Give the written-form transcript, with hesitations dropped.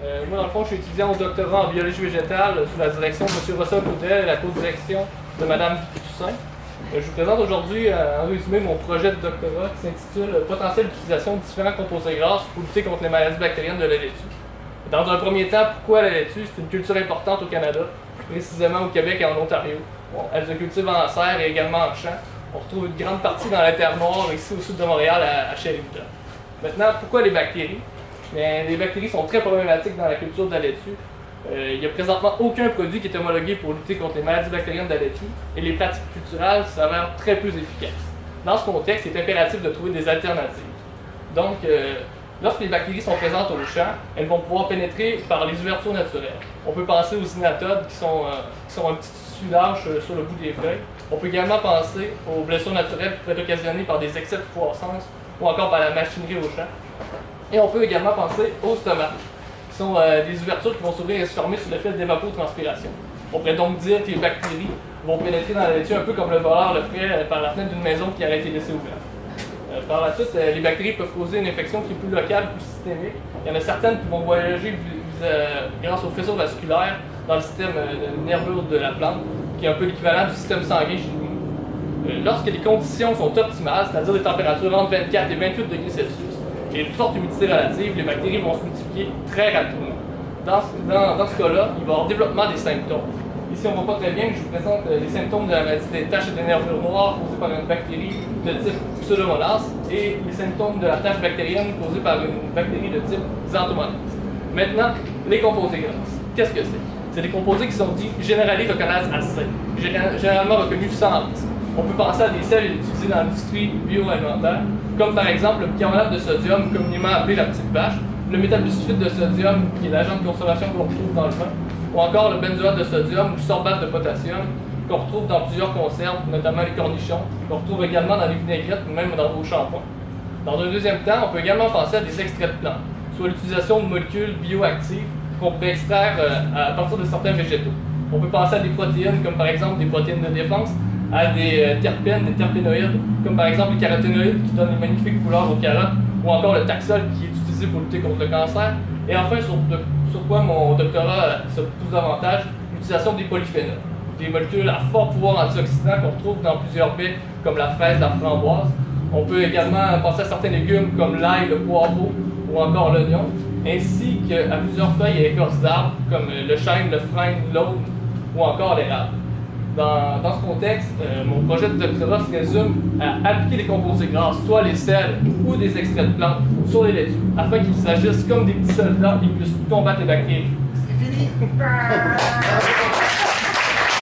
Moi, dans le fond, je suis étudiant au doctorat en biologie végétale sous la direction de M. Russell Goodell et la co-direction de Mme Toussaint. Je vous présente aujourd'hui, en résumé, mon projet de doctorat qui s'intitule « Potentielle utilisation de différents composés grasses pour lutter contre les maladies bactériennes de la laitue ». Dans un premier temps, pourquoi la laitue? C'est une culture importante au Canada, précisément au Québec et en Ontario. Bon, elle se cultive en serre et également en champ. On retrouve une grande partie dans la terre noire, ici au sud de Montréal, à Sheridan. Maintenant, pourquoi les bactéries? Bien, les bactéries sont très problématiques dans la culture de la laitue. Il n'y a présentement aucun produit qui est homologué pour lutter contre les maladies bactériennes de la laitue et les pratiques culturales s'avèrent très peu efficaces. Dans ce contexte, il est impératif de trouver des alternatives. Donc, lorsque les bactéries sont présentes au champ, elles vont pouvoir pénétrer par les ouvertures naturelles. On peut penser aux inatodes qui sont un petit tissu large sur le bout des feuilles. On peut également penser aux blessures naturelles qui peuvent être occasionnées par des excès de croissance ou encore par la machinerie au champ. Et on peut également penser aux stomates, qui sont des ouvertures qui vont s'ouvrir et se fermer sous l'effet d'évapotranspiration. On pourrait donc dire que les bactéries vont pénétrer dans la laitue un peu comme le voleur le ferait par la fenêtre d'une maison qui aurait été laissée ouverte. Par la suite, les bactéries peuvent causer une infection qui est plus locale, plus systémique. Il y en a certaines qui vont voyager grâce aux faisceaux vasculaires dans le système nerveux de la plante, qui est un peu l'équivalent du système sanguin chez nous. Lorsque les conditions sont optimales, c'est-à-dire des températures entre 24 et 28 degrés Celsius, et une forte humidité relative, les bactéries vont se multiplier très rapidement. Dans ce cas-là, il va y avoir développement des symptômes. Ici, on ne voit pas très bien que je vous présente les symptômes de la maladie des taches et des nervures noires causées par une bactérie de type Pseudomonas et les symptômes de la tache bactérienne causée par une bactérie de type Xanthomonas. Maintenant, les composés grasses. Qu'est-ce que c'est? C'est des composés qui sont dits Generally Recognized as Safe, généralement reconnus sans risque. On peut penser à des sels utilisés dans l'industrie bioalimentaire, comme par exemple le bicarbonate de sodium, communément appelé la petite vache, le méthabisulfite de sodium, qui est l'agent de conservation qu'on retrouve dans le vin, ou encore le benzoate de sodium ou le sorbate de potassium, qu'on retrouve dans plusieurs conserves, notamment les cornichons, qu'on retrouve également dans les vinaigrettes ou même dans vos shampoings. Dans un deuxième temps, on peut également penser à des extraits de plantes, soit l'utilisation de molécules bioactives qu'on peut extraire à partir de certains végétaux. On peut penser à des protéines, comme par exemple des protéines de défense, à des terpènes, des terpénoïdes, comme par exemple les caroténoïdes qui donnent les magnifiques couleurs aux carottes, ou encore le taxol qui est utilisé pour lutter contre le cancer. Et enfin, sur quoi mon doctorat se pousse davantage, l'utilisation des polyphénols, des molécules à fort pouvoir antioxydant qu'on retrouve dans plusieurs baies, comme la fraise, la framboise. On peut également penser à certains légumes comme l'ail, le poireau ou encore l'oignon, ainsi qu'à plusieurs feuilles et écorces d'arbres comme le chêne, le frêne, l'aude ou encore l'érable. Dans ce contexte, mon projet de doctorat se résume à appliquer les composés grasses, soit les sels ou des extraits de plantes, sur les laitues, afin qu'ils agissent comme des petits soldats et puissent combattre les bactéries. C'est fini!